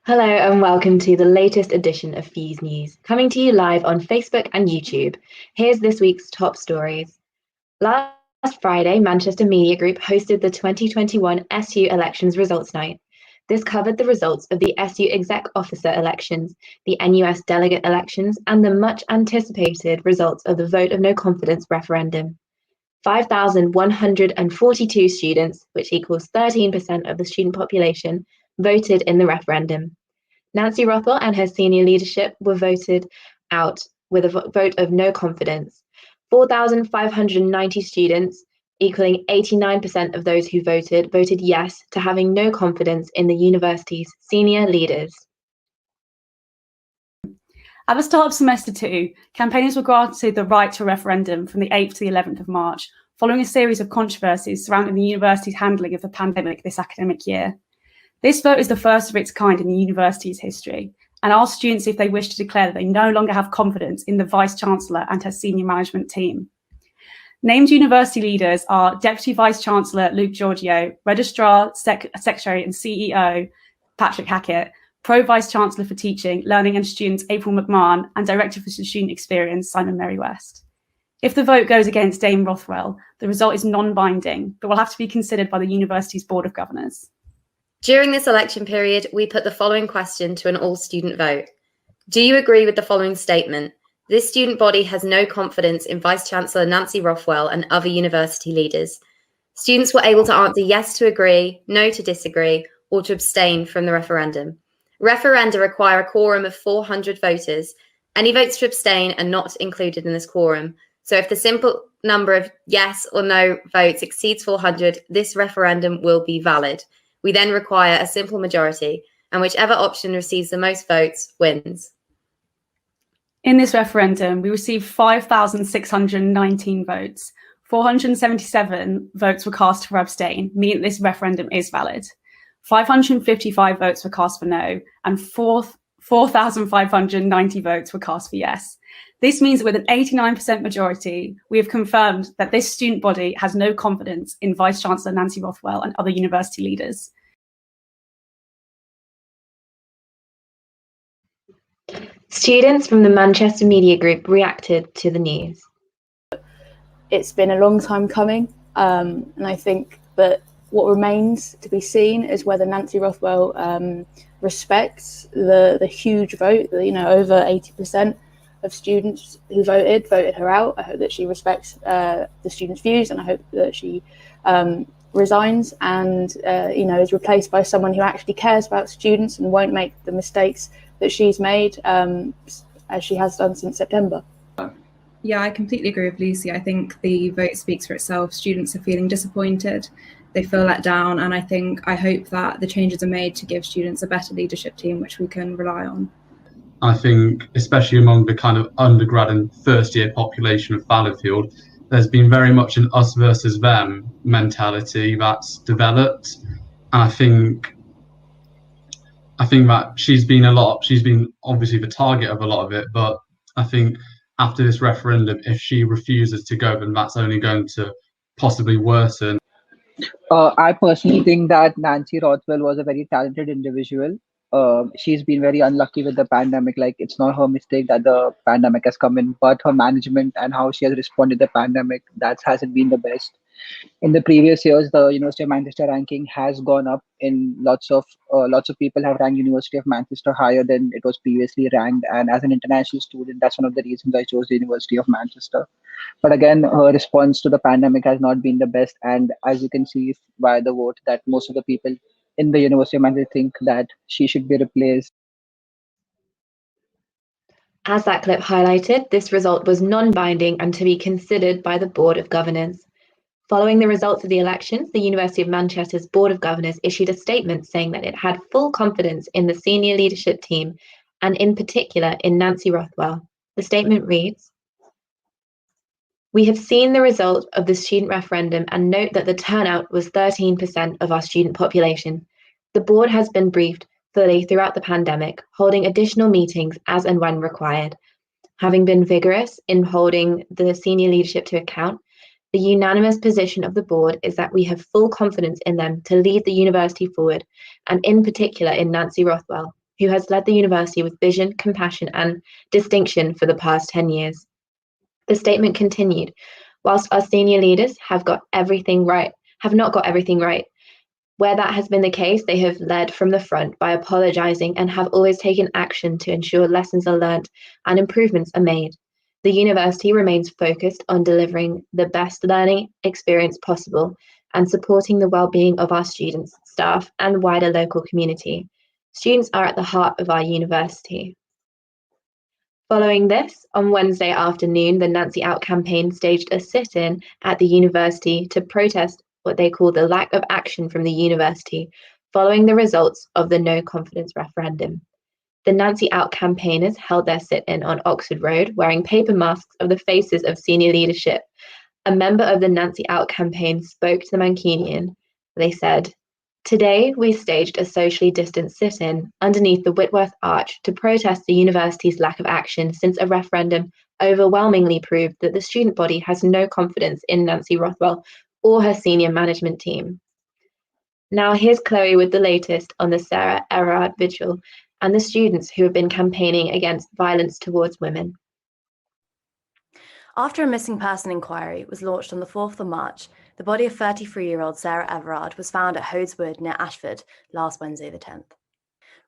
Hello and welcome to the latest edition of Fuse News, coming to you live on Facebook and YouTube. Here's this week's top stories. Last Friday, Manchester Media Group hosted the 2021 SU Elections Results Night. This covered the results of the SU Exec Officer elections, the NUS delegate elections, and the much anticipated results of the vote of no confidence referendum. 5,142 students, which equals 13% of the student population, voted in the referendum. Nancy Rothwell and her senior leadership were voted out with a vote of no confidence. 4,590 students, equaling 89% of those who voted yes to having no confidence in the university's senior leaders. At the start of semester 2, campaigners were granted the right to a referendum from the 8th to the 11th of March, following a series of controversies surrounding the university's handling of the pandemic this academic year. This vote is the first of its kind in the university's history and asks students if they wish to declare that they no longer have confidence in the Vice-Chancellor and her senior management team. Named university leaders are Deputy Vice-Chancellor Luke Giorgio, Registrar, Secretary and CEO Patrick Hackett, Pro-Vice-Chancellor for Teaching, Learning and Students April McMahon, and Director for Student Experience Simon Merry-West. If the vote goes against Dame Rothwell, the result is non-binding, but will have to be considered by the university's Board of Governors. During this election period, we put the following question to an all-student vote. Do you agree with the following statement? This student body has no confidence in Vice-Chancellor Nancy Rothwell and other university leaders. Students were able to answer yes to agree, no to disagree, or to abstain from the referendum. Referenda require a quorum of 400 voters. Any votes to abstain are not included in this quorum. So if the simple number of yes or no votes exceeds 400, this referendum will be valid. We then require a simple majority, and whichever option receives the most votes wins. In this referendum, we received 5,619 votes. 477 votes were cast for abstain, meaning this referendum is valid. 555 votes were cast for no, and 4,590 votes were cast for yes. This means that with an 89% majority, we have confirmed that this student body has no confidence in Vice-Chancellor Nancy Rothwell and other university leaders. Students from the Manchester Media Group reacted to the news. It's been a long time coming, and I think that what remains to be seen is whether Nancy Rothwell respects the huge vote, over 80% of students who voted her out. I hope that she respects the students' views, and I hope that she resigns and is replaced by someone who actually cares about students and won't make the mistakes that she's made as she has done since September. Yeah, I completely agree with Lucy. I think the vote speaks for itself. Students are feeling disappointed, they feel let down, and I hope that the changes are made to give students a better leadership team which we can rely on. I think, especially among the kind of undergrad and first year population of Fallowfield, there's been very much an us versus them mentality that's developed. And I think that she's been obviously the target of a lot of it, but I think after this referendum, if she refuses to go, then that's only going to possibly worsen. I personally think that Nancy Rothwell was a very talented individual. She's been very unlucky with the pandemic. Like, it's not her mistake that the pandemic has come in, but her management and how she has responded to the pandemic, that hasn't been the best. In the previous years, the University of Manchester ranking has gone up. In lots of people have ranked University of Manchester higher than it was previously ranked. And as an international student, that's one of the reasons I chose the University of Manchester. But again, her response to the pandemic has not been the best. And as you can see by the vote, that most of the people in the University of Manchester think that she should be replaced. As that clip highlighted, this result was non-binding and to be considered by the Board of Governors. Following the results of the elections, the University of Manchester's Board of Governors issued a statement saying that it had full confidence in the senior leadership team and in particular in Nancy Rothwell. The statement reads, "We have seen the result of the student referendum and note that the turnout was 13% of our student population. The board has been briefed fully throughout the pandemic, holding additional meetings as and when required. Having been vigorous in holding the senior leadership to account, the unanimous position of the board is that we have full confidence in them to lead the university forward, and in particular in Nancy Rothwell, who has led the university with vision, compassion, and distinction for the past 10 years. The statement continued, whilst our senior leaders have not got everything right, where that has been the case, they have led from the front by apologising and have always taken action to ensure lessons are learnt and improvements are made. The university remains focused on delivering the best learning experience possible and supporting the well-being of our students, staff, and wider local community. Students are at the heart of our university. Following this, on Wednesday afternoon, the Nancy Out campaign staged a sit-in at the university to protest what they call the lack of action from the university following the results of the no confidence referendum. The Nancy Out campaigners held their sit-in on Oxford Road wearing paper masks of the faces of senior leadership. A member of the Nancy Out campaign spoke to the Mancunian. They said, "Today, we staged a socially distanced sit-in underneath the Whitworth Arch to protest the university's lack of action since a referendum overwhelmingly proved that the student body has no confidence in Nancy Rothwell or her senior management team." Now here's Chloe with the latest on the Sarah Everard vigil and the students who have been campaigning against violence towards women. After a missing person inquiry was launched on the 4th of March, the body of 33-year-old Sarah Everard was found at Hodeswood near Ashford last Wednesday the 10th.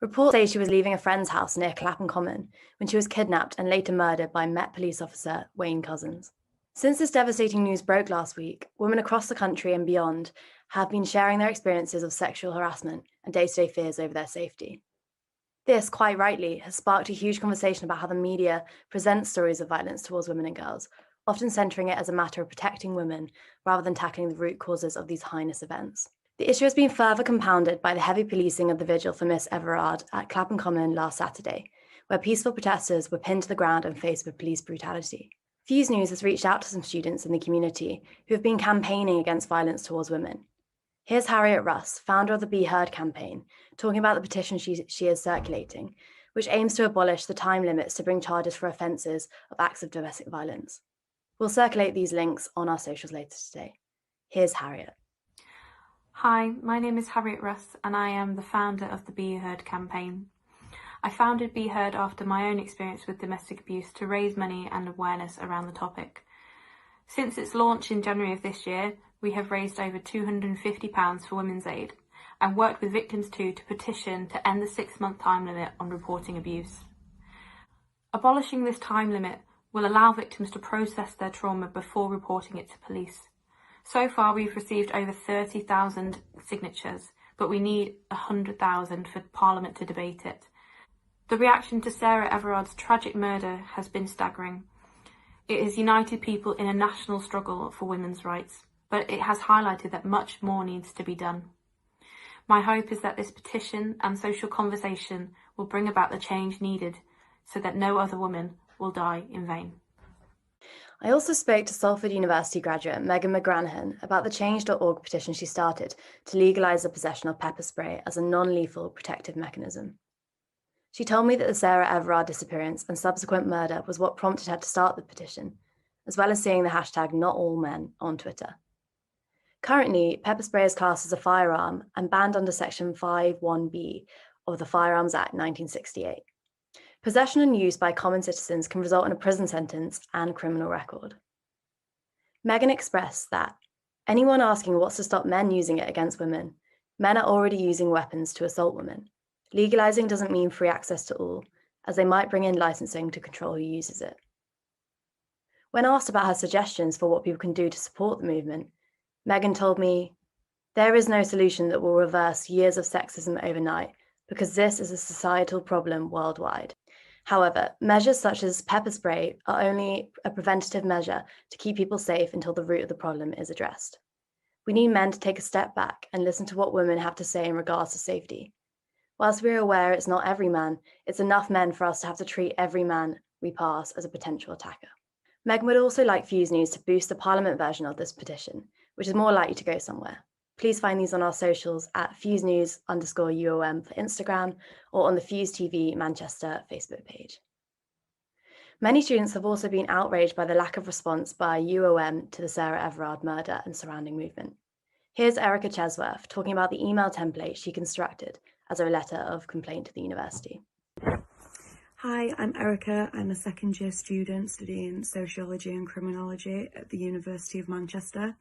Reports say she was leaving a friend's house near Clapham Common when she was kidnapped and later murdered by Met Police officer Wayne Cousins. Since this devastating news broke last week, women across the country and beyond have been sharing their experiences of sexual harassment and day-to-day fears over their safety. This, quite rightly, has sparked a huge conversation about how the media presents stories of violence towards women and girls, often centering it as a matter of protecting women rather than tackling the root causes of these heinous events. The issue has been further compounded by the heavy policing of the vigil for Miss Everard at Clapham Common last Saturday, where peaceful protesters were pinned to the ground and faced with police brutality. Fuse News has reached out to some students in the community who have been campaigning against violence towards women. Here's Harriet Russ, founder of the Be Heard campaign, talking about the petition she is circulating, which aims to abolish the time limits to bring charges for offences of acts of domestic violence. We'll circulate these links on our socials later today. Here's Harriet. Hi, my name is Harriet Russ and I am the founder of the Be Heard campaign. I founded Be Heard after my own experience with domestic abuse to raise money and awareness around the topic. Since its launch in January of this year, we have raised over £250 for Women's Aid and worked with victims too to petition to end the 6-month time limit on reporting abuse. Abolishing this time limit will allow victims to process their trauma before reporting it to police. So far, we've received over 30,000 signatures, but we need 100,000 for Parliament to debate it. The reaction to Sarah Everard's tragic murder has been staggering. It has united people in a national struggle for women's rights, but it has highlighted that much more needs to be done. My hope is that this petition and social conversation will bring about the change needed so that no other woman will die in vain. I also spoke to Salford University graduate Megan McGrath about the Change.org petition she started to legalise the possession of pepper spray as a non-lethal protective mechanism. She told me that the Sarah Everard disappearance and subsequent murder was what prompted her to start the petition, as well as seeing the hashtag #NotAllMen on Twitter. Currently, pepper spray is classed as a firearm and banned under Section 5(1)(b) of the Firearms Act 1968. Possession and use by common citizens can result in a prison sentence and criminal record. Megan expressed that anyone asking what's to stop men using it against women, men are already using weapons to assault women. Legalising doesn't mean free access to all, as they might bring in licensing to control who uses it. When asked about her suggestions for what people can do to support the movement, Megan told me, "There is no solution that will reverse years of sexism overnight, because this is a societal problem worldwide. However, measures such as pepper spray are only a preventative measure to keep people safe until the root of the problem is addressed. We need men to take a step back and listen to what women have to say in regards to safety. Whilst we're aware it's not every man, it's enough men for us to have to treat every man we pass as a potential attacker." Megan would also like Fuse News to boost the Parliament version of this petition, which is more likely to go somewhere. Please find these on our socials at FuseNews_UOM for Instagram or on the Fuse TV Manchester Facebook page. Many students have also been outraged by the lack of response by UOM to the Sarah Everard murder and surrounding movement. Here's Erika talking about the email template she constructed as a letter of complaint to the university. Hi, I'm Erika. I'm a second year student studying sociology and criminology at the University of Manchester.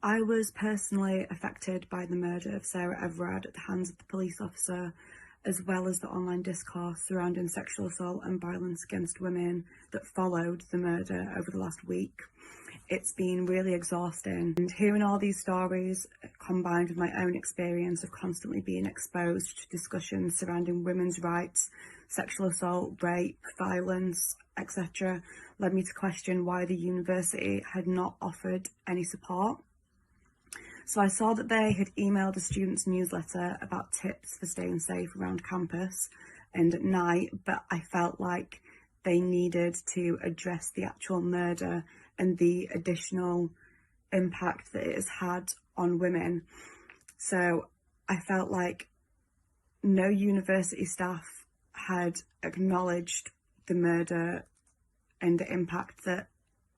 I was personally affected by the murder of Sarah Everard at the hands of the police officer, as well as the online discourse surrounding sexual assault and violence against women that followed the murder over the last week. It's been really exhausting, and hearing all these stories combined with my own experience of constantly being exposed to discussions surrounding women's rights, sexual assault, rape, violence, etc., led me to question why the university had not offered any support. So I saw that they had emailed a students' newsletter about tips for staying safe around campus and at night, but I felt like they needed to address the actual murder and the additional impact that it has had on women. So I felt like no university staff had acknowledged the murder and the impact that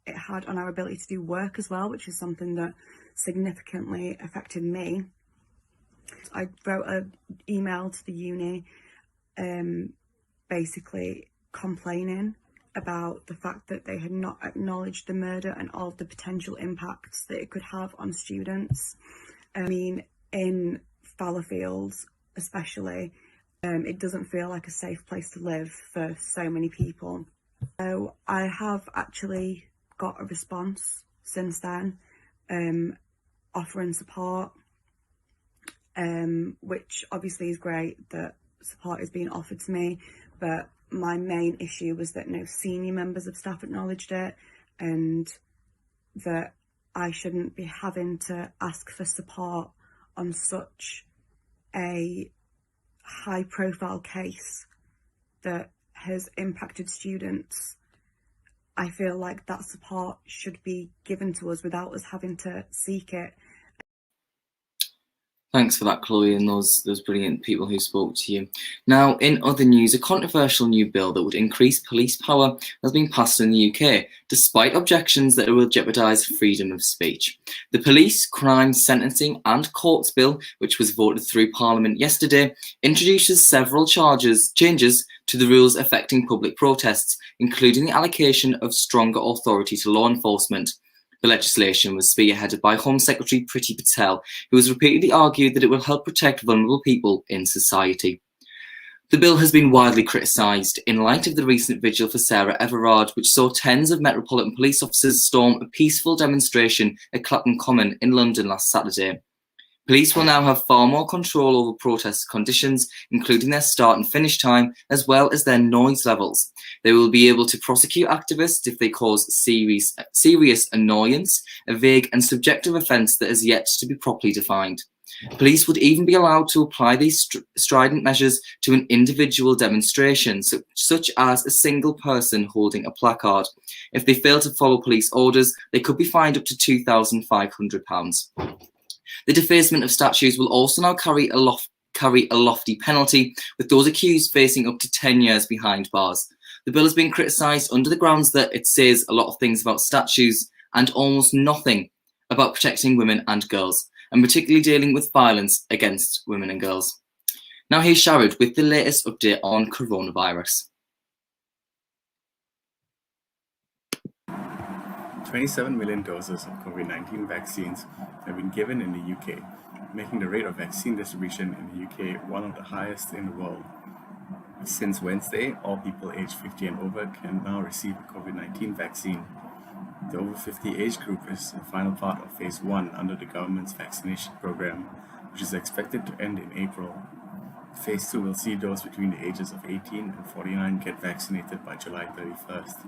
it had on our ability to do work as well, which is something that significantly affected me. I wrote an email to the uni basically complaining about the fact that they had not acknowledged the murder and all of the potential impacts that it could have on students. I mean, in Fallowfield especially, it doesn't feel like a safe place to live for so many people. So I have actually got a response since then, offering support, which obviously is great that support is being offered to me, but my main issue was that no senior members of staff acknowledged it, and that I shouldn't be having to ask for support on such a high profile case that has impacted students. I feel like that support should be given to us without us having to seek it. Thanks for that, Chloe, and those brilliant people who spoke to you. Now, in other news, a controversial new bill that would increase police power has been passed in the UK, despite objections that it will jeopardise freedom of speech. The Police, Crime, Sentencing and Courts Bill, which was voted through Parliament yesterday, introduces several changes to the rules affecting public protests, including the allocation of stronger authority to law enforcement. The legislation was spearheaded by Home Secretary Priti Patel, who has repeatedly argued that it will help protect vulnerable people in society. The bill has been widely criticised in light of the recent vigil for Sarah Everard, which saw tens of Metropolitan Police officers storm a peaceful demonstration at Clapham Common in London last Saturday. Police will now have far more control over protest conditions, including their start and finish time, as well as their noise levels. They will be able to prosecute activists if they cause serious annoyance, a vague and subjective offence that is yet to be properly defined. Police would even be allowed to apply these strident measures to an individual demonstration, such as a single person holding a placard. If they fail to follow police orders, they could be fined up to £2,500. The defacement of statues will also now carry a lofty penalty, with those accused facing up to 10 years behind bars. The bill has been criticised under the grounds that it says a lot of things about statues and almost nothing about protecting women and girls, and particularly dealing with violence against women and girls. Now here's Sharad with the latest update on coronavirus. 27 million doses of COVID-19 vaccines have been given in the UK, making the rate of vaccine distribution in the UK one of the highest in the world. Since Wednesday, all people aged 50 and over can now receive a COVID-19 vaccine. The over 50 age group is the final part of Phase 1 under the government's vaccination program, which is expected to end in April. Phase 2 will see those between the ages of 18 and 49 get vaccinated by July 31st.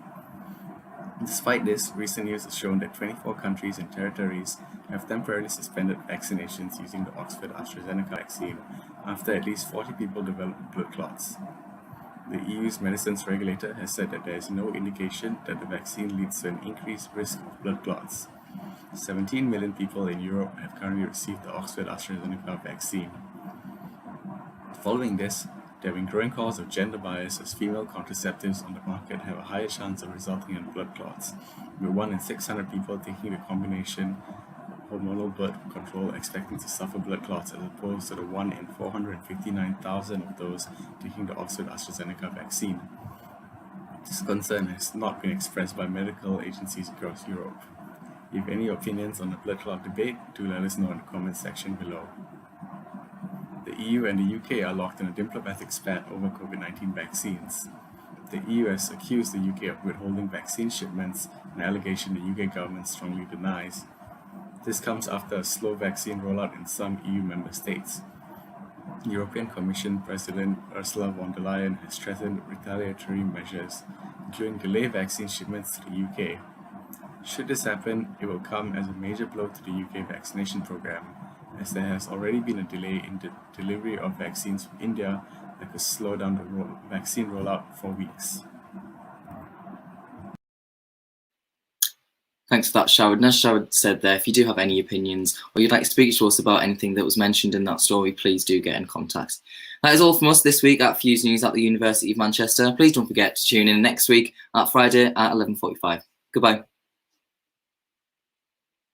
Despite this, recent news has shown that 24 countries and territories have temporarily suspended vaccinations using the Oxford-AstraZeneca vaccine after at least 40 people developed blood clots. The EU's medicines regulator has said that there is no indication that the vaccine leads to an increased risk of blood clots. 17 million people in Europe have currently received the Oxford-AstraZeneca vaccine. Following this, there have been growing calls of gender bias as female contraceptives on the market have a higher chance of resulting in blood clots, with 1 in 600 people taking the combination hormonal birth control expecting to suffer blood clots, as opposed to the 1 in 459,000 of those taking the Oxford AstraZeneca vaccine. This concern has not been expressed by medical agencies across Europe. If you have any opinions on the blood clot debate, do let us know in the comments section below. The EU and the UK are locked in a diplomatic spat over COVID-19 vaccines. The EU has accused the UK of withholding vaccine shipments, an allegation the UK government strongly denies. This comes after a slow vaccine rollout in some EU member states. European Commission President Ursula von der Leyen has threatened retaliatory measures, including delayed vaccine shipments to the UK. Should this happen, it will come as a major blow to the UK vaccination program, as there has already been a delay in the delivery of vaccines from India that could slow down the vaccine rollout for weeks. Thanks for that, Sharad. And as Sharad said there, if you do have any opinions or you'd like to speak to us about anything that was mentioned in that story, please do get in contact. That is all from us this week at Fuse News at the University of Manchester. Please don't forget to tune in next week at Friday at 11:45. Goodbye.